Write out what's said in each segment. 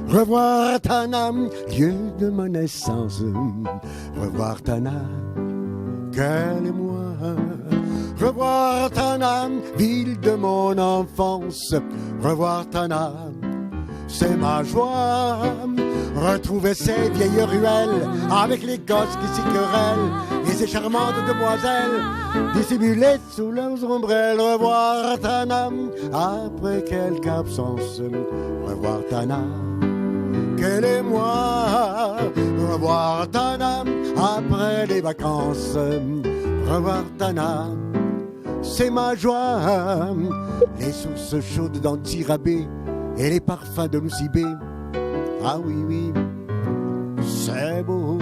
Revoir Tannam, lieu de ma naissance. Revoir Tannam, quelle est moi. Revoir Tannam, ville de mon enfance. Revoir Tannam, c'est ma joie. Retrouver ces vieilles ruelles avec les gosses qui s'y querellent et ces charmantes demoiselles dissimulées sous leurs ombrelles. Revoir Tannam après quelque absence. Revoir Tannam, quelle est moi. Revoir Tannam après les vacances. Revoir Tannam, c'est ma joie. Les sources chaudes d'Antirabé et les parfums de Nosibé. Ah oui, oui, c'est beau.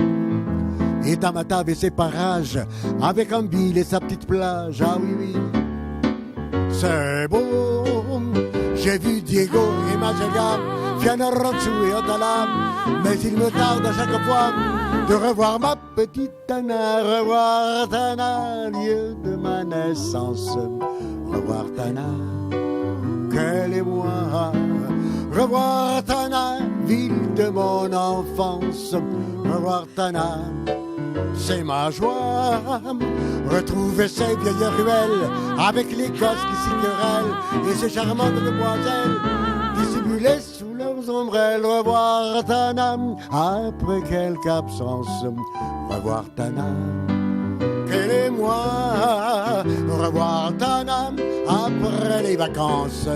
Et Tamatave et ses parages, avec Ambil et sa petite plage. Ah oui, oui, c'est beau. J'ai vu Diego et Majaga, Fianarantsu et Otalam. Mais il me tarde à chaque fois de revoir ma petite Tana. Revoir Tana, lieu de ma naissance. Revoir Tana, quelle est moi. Revoir Tana, ville de mon enfance. Revoir Tana, c'est ma joie. Retrouver ces vieilles ruelles avec les gosses qui s'y querellent et ces charmantes demoiselles dissimulées sous leurs ombrelles. Revoir Tana après quelque absence. Revoir Tana, quelle est moi. Revoir Tana après les vacances.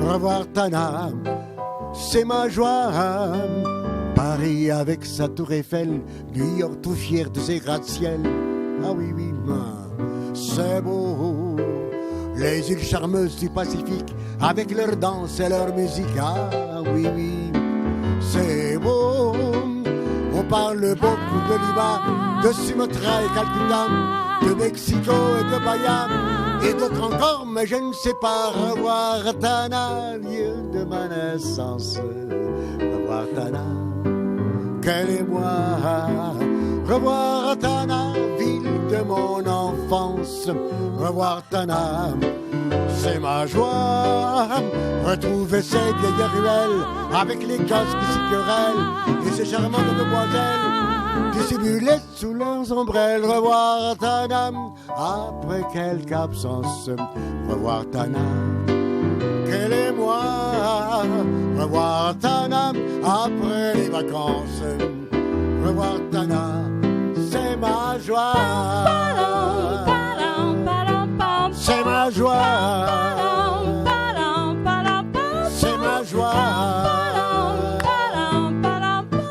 Revoir Tana, c'est ma joie. Paris avec sa tour Eiffel, New York tout fier de ses gratte-ciel. Ah oui, oui, c'est beau. Les îles charmeuses du Pacifique avec leur danse et leur musique. Ah oui, oui, c'est beau. On parle beaucoup de Lima, de Sumatra et Calcutta, de Mexico et de Bahia et d'autres encore, mais je ne sais pas. Revoir Tana, lieu de ma naissance. Revoir Tana, quelle est moi. Revoir Tana, ville de mon enfance. Revoir Tana, c'est ma joie. Retrouver ces vieilles ruelles avec les gosses qui s'y querellent et ces charmantes demoiselles dissimulées sous leurs ombrelles. Revoir Tana après quelque absence. Revoir Tana, quelle est moi. Revoir Tana après les vacances. Revoir Tana, c'est ma joie. C'est ma joie. C'est ma joie.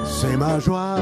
C'est ma joie.